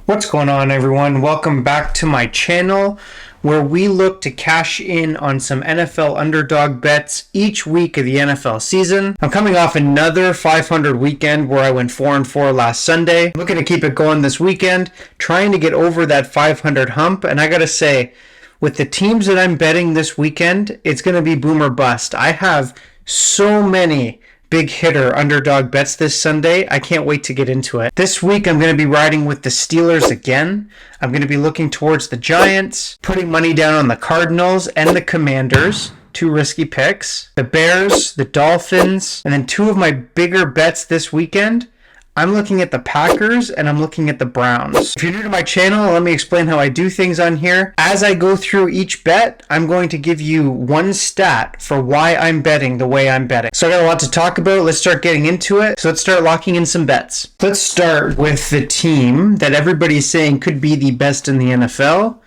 What's going on, everyone? Welcome back to my channel where we look to cash in on some NFL underdog bets each week of the NFL season. I'm coming off another 500 weekend where I went 4-4 last Sunday. I'm looking to keep it going this weekend, trying to get over that 500 hump. And I gotta say, with the teams that I'm betting this weekend, it's gonna be boom or bust. I have so many big hitter underdog bets this Sunday. I can't wait to get into it. This week, I'm going to be riding with the Steelers again. I'm going to be looking towards the Giants, putting money down on the Cardinals and the Commanders. Two risky picks. The Bears, the Dolphins, and then two of my bigger bets this weekend. I'm looking at the Packers and I'm looking at the Browns. If you're new to my channel, let me explain how I do things on here. As I go through each bet, I'm going to give you one stat for why I'm betting the way I'm betting. So I got a lot to talk about. Let's start getting into it. So let's start locking in some bets. Let's start with the team that everybody's saying could be the best in the NFL.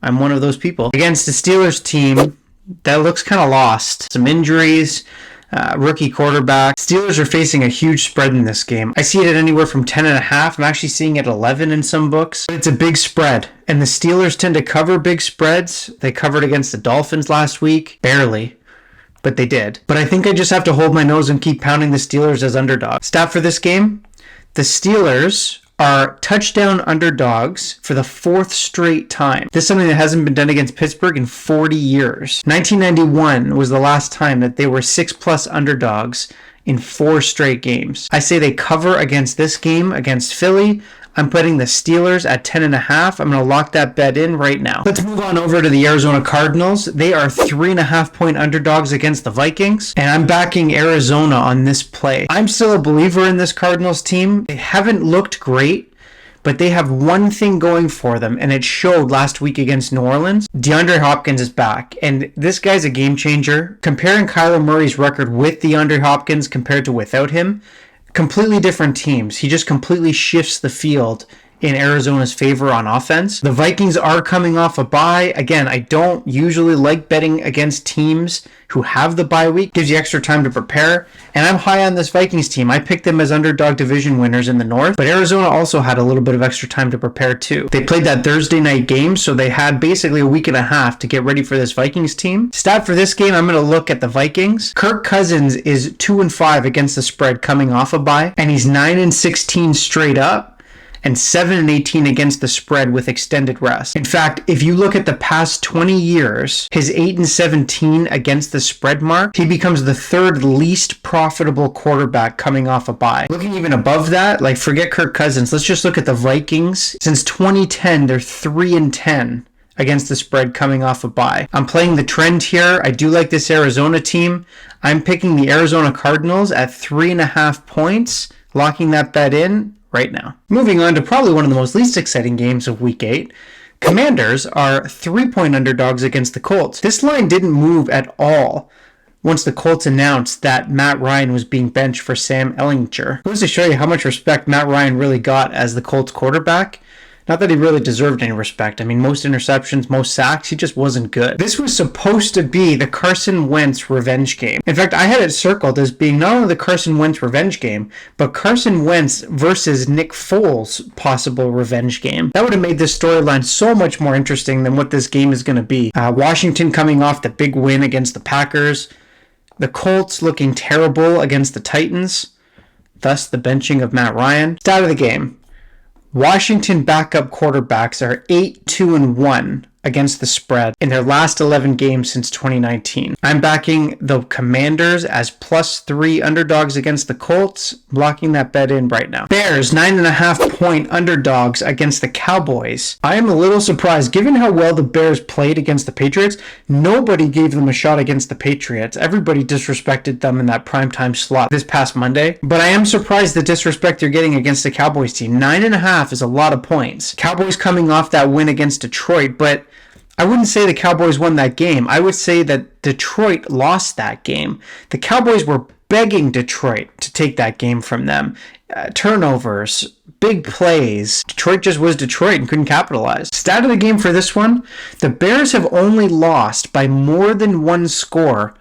I'm one of those people. Against the Steelers team that looks kind of lost. Some injuries. Rookie quarterback. Steelers are facing a huge spread in this game. I see it at anywhere from 10.5. I'm actually seeing it at 11 in some books. But it's a big spread, and the Steelers tend to cover big spreads. They covered against the Dolphins last week. Barely, but they did. But I think I just have to hold my nose and keep pounding the Steelers as underdogs. Stat for this game, the Steelers are touchdown underdogs for the fourth straight time. This is something that hasn't been done against Pittsburgh in 40 years. 1991 was the last time that they were 6+ underdogs in 4 straight games. I say they cover against this game against Philly. I'm putting the Steelers at 10.5. I'm going to lock that bet in right now. Let's move on over to the Arizona Cardinals. They are 3.5-point underdogs against the Vikings, and I'm backing Arizona on this play. I'm still a believer in this Cardinals team. They haven't looked great, but they have one thing going for them, and it showed last week against New Orleans. DeAndre Hopkins is back, and this guy's a game changer. Comparing Kyler Murray's record with DeAndre Hopkins compared to without him, completely different teams. He just completely shifts the field in Arizona's favor on offense. The Vikings are coming off a bye. Again, I don't usually like betting against teams who have the bye week. Gives you extra time to prepare. And I'm high on this Vikings team. I picked them as underdog division winners in the North. But Arizona also had a little bit of extra time to prepare too. They played that Thursday night game, so they had basically a week and a half to get ready for this Vikings team. Stat for this game, I'm going to look at the Vikings. Kirk Cousins is 2-5 against the spread coming off a bye. And he's 9-16 straight up, and 7-18 against the spread with extended rest. In fact, if you look at the past 20 years, his 8-17 against the spread mark, he becomes the third least profitable quarterback coming off a bye. Looking even above that, like forget Kirk Cousins, let's just look at the Vikings. Since 2010, they're 3-10 against the spread coming off a bye. I'm playing the trend here. I do like this Arizona team. I'm picking the Arizona Cardinals at 3.5 points, locking that bet in right now. Moving on to probably one of the most least exciting games of Week 8. Commanders are 3-point underdogs against the Colts. This line didn't move at all once the Colts announced that Matt Ryan was being benched for Sam Ehlinger. It goes to show you how much respect Matt Ryan really got as the Colts quarterback. Not that he really deserved any respect. I mean, most interceptions, most sacks, he just wasn't good. This was supposed to be the Carson Wentz revenge game. In fact, I had it circled as being not only the Carson Wentz revenge game, but Carson Wentz versus Nick Foles possible revenge game. That would have made this storyline so much more interesting than what this game is going to be. Washington coming off the big win against the Packers. The Colts looking terrible against the Titans. Thus, the benching of Matt Ryan. Stat of the game. Washington backup quarterbacks are 8-2-1 against the spread in their last 11 games since 2019. I'm backing the Commanders as +3 underdogs against the Colts, blocking that bet in right now. Bears, 9.5-point underdogs against the Cowboys. I am a little surprised, given how well the Bears played against the Patriots. Nobody gave them a shot against the Patriots. Everybody disrespected them in that primetime slot this past Monday. But I am surprised the disrespect they're getting against the Cowboys team. 9.5 is a lot of points. Cowboys coming off that win against Detroit, but I wouldn't say the Cowboys won that game. I would say that Detroit lost that game. The Cowboys were begging Detroit to take that game from them. Turnovers, big plays. Detroit just was Detroit and couldn't capitalize. Stat of the game for this one, the Bears have only lost by more than one score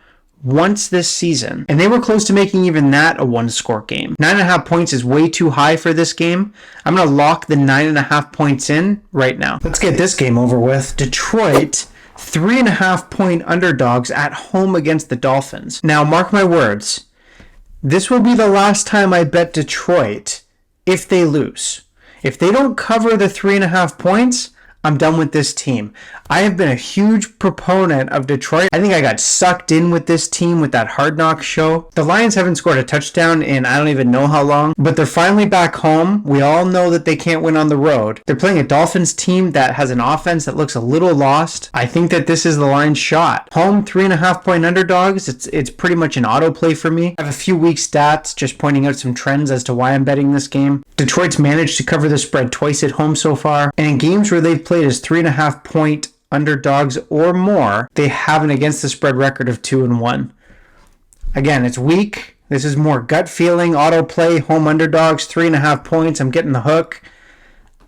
once this season, and they were close to making even that a one-score game. 9.5 points is way too high for this game. I'm going to lock the 9.5 points in right now. Let's get this game over with. Detroit, 3.5 point underdogs at home against the Dolphins. Now, mark my words. This will be the last time I bet Detroit if they lose. If they don't cover the 3.5 points, I'm done with this team. I have been a huge proponent of Detroit. I think I got sucked in with this team with that Hard Knocks show. The Lions haven't scored a touchdown in I don't even know how long, but they're finally back home. We all know that they can't win on the road. They're playing a Dolphins team that has an offense that looks a little lost. I think that this is the Lions' shot. Home 3.5 point underdogs. It's pretty much an auto play for me. I have a few weak stats just pointing out some trends as to why I'm betting this game. Detroit's managed to cover the spread twice at home so far, and in games where they've played as 3.5 point underdogs or more, they have an against the spread record of 2-1. Again, it's weak. This is more gut feeling, auto play, home underdogs, 3.5 points. I'm getting the hook.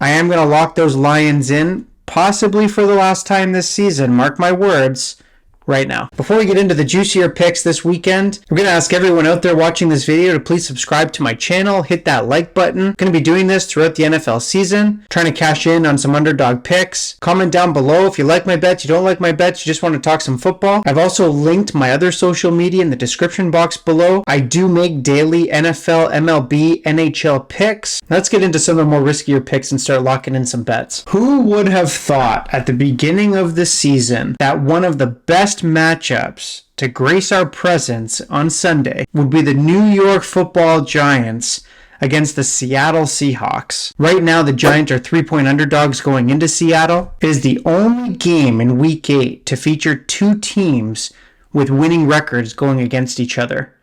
I am going to lock those Lions in, possibly for the last time this season. Mark my words. Right now. Before we get into the juicier picks this weekend, I'm going to ask everyone out there watching this video to please subscribe to my channel, hit that like button. I'm going to be doing this throughout the NFL season, trying to cash in on some underdog picks. Comment down below if you like my bets, you don't like my bets, you just want to talk some football. I've also linked my other social media in the description box below. I do make daily NFL, MLB, NHL picks. Let's get into some of the more riskier picks and start locking in some bets. Who would have thought at the beginning of the season that one of the best matchups to grace our presence on Sunday would be the New York Football Giants against the Seattle Seahawks? Right now, the Giants are 3-point underdogs going into Seattle. It is the only game in Week 8 to feature two teams with winning records going against each other.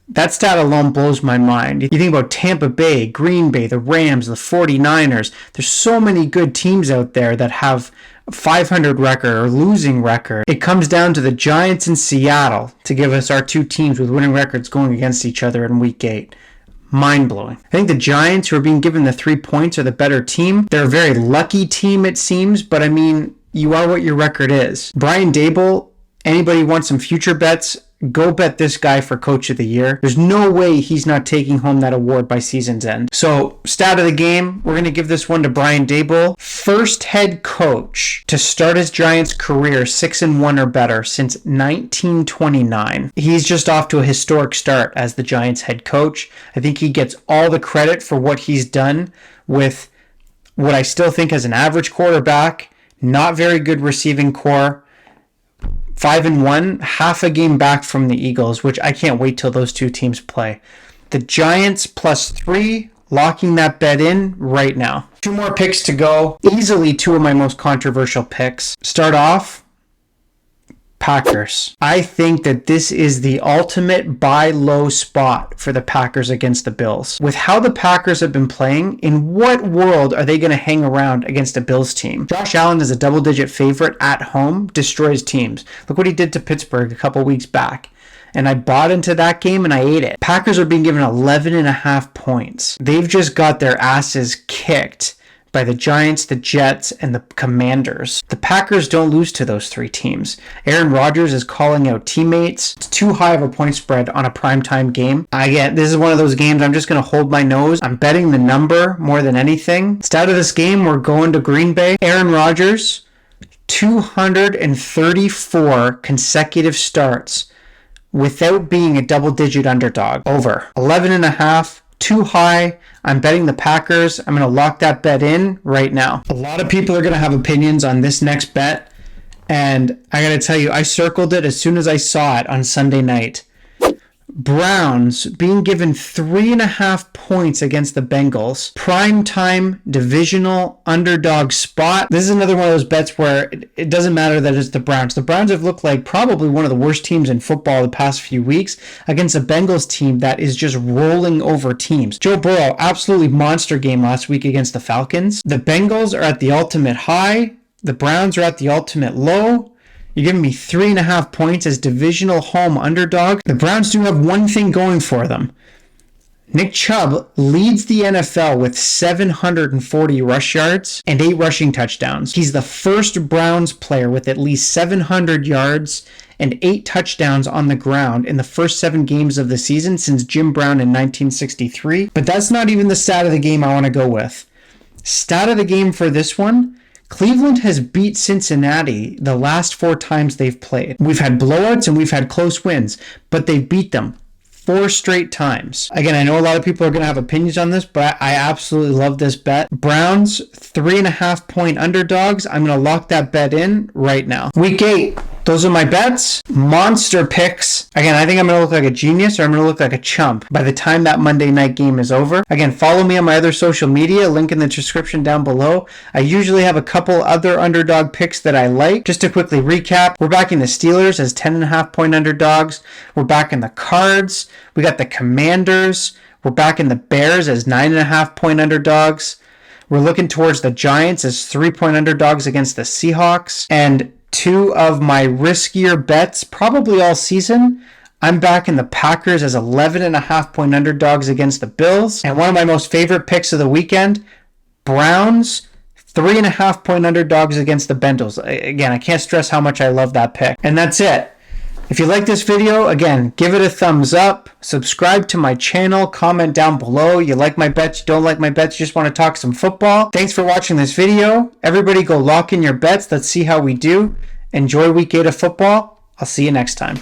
That stat alone blows my mind. You think about Tampa Bay, Green Bay, the Rams, the 49ers. There's so many good teams out there that have a 500 record or losing record. It comes down to the Giants and Seattle to give us our two teams with winning records going against each other in Week 8. Mind-blowing. I think the Giants, who are being given the 3 points, are the better team. They're a very lucky team, it seems, but I mean, you are what your record is. Brian Daboll, anybody want some future bets? Go bet this guy for Coach of the Year. There's no way he's not taking home that award by season's end. So, stat of the game, we're going to give this one to Brian Daboll. First head coach to start his Giants career 6-1 or better since 1929. He's just off to a historic start as the Giants head coach. I think he gets all the credit for what he's done with what I still think is an average quarterback, not very good receiving core. 5-1, half a game back from the Eagles, which I can't wait till those two teams play. The Giants +3, locking that bet in right now. Two more picks to go. Easily two of my most controversial picks. Start off, Packers. I think that this is the ultimate buy low spot for the Packers against the Bills. With how the Packers have been playing, in what world are they going to hang around against a Bills team? Josh Allen is a double-digit favorite at home, destroys teams. Look what he did to Pittsburgh a couple weeks back. And I bought into that game and I ate it. Packers are being given 11.5 points. They've just got their asses kicked by the Giants, the Jets, and the Commanders. The Packers don't lose to those three teams. Aaron Rodgers is calling out teammates. It's too high of a point spread on a primetime game. This is one of those games I'm just going to hold my nose. I'm betting the number more than anything. Instead of this game, we're going to Green Bay. Aaron Rodgers, 234 consecutive starts without being a double-digit underdog. Over. 11.5. Too high. I'm betting the Packers. I'm going to lock that bet in right now. A lot of people are going to have opinions on this next bet. And I got to tell you, I circled it as soon as I saw it on Sunday night. Browns being given 3.5 points against the Bengals. Primetime divisional underdog spot. This is another one of those bets where it doesn't matter that it's the Browns. The Browns have looked like probably one of the worst teams in football the past few weeks against a Bengals team that is just rolling over teams. Joe Burrow, absolutely monster game last week against the Falcons. The Bengals are at the ultimate high. The Browns are at the ultimate low. You're giving me 3.5 points as divisional home underdog. The Browns do have one thing going for them. Nick Chubb leads the NFL with 740 rush yards and 8 rushing touchdowns. He's the first Browns player with at least 700 yards and 8 touchdowns on the ground in the first 7 games of the season since Jim Brown in 1963. But that's not even the stat of the game I want to go with. Stat of the game for this one, Cleveland has beat Cincinnati the last 4 times they've played. We've had blowouts and we've had close wins, but they've beat them 4 straight times. Again, I know a lot of people are going to have opinions on this, but I absolutely love this bet. Browns, 3.5 point underdogs. I'm going to lock that bet in right now. Week 8. Those are my bets. Monster picks. Again, I think I'm going to look like a genius or I'm going to look like a chump by the time that Monday night game is over. Again, follow me on my other social media, link in the description down below. I usually have a couple other underdog picks that I like. Just to quickly recap, we're backing the Steelers as 10.5 point underdogs. We're backing the Cards. We got the Commanders. We're backing the Bears as 9.5 point underdogs. We're looking towards the Giants as 3 point underdogs against the Seahawks. And 2 of my riskier bets, probably all season, I'm backing the Packers as 11.5 point underdogs against the Bills. And one of my most favorite picks of the weekend, Browns, 3.5 point underdogs against the Bengals. Again, I can't stress how much I love that pick. And that's it. If you like this video, again, give it a thumbs up, subscribe to my channel, comment down below. You like my bets, you don't like my bets, you just want to talk some football. Thanks for watching this video. Everybody go lock in your bets. Let's see how we do. Enjoy week 8 of football. I'll see you next time.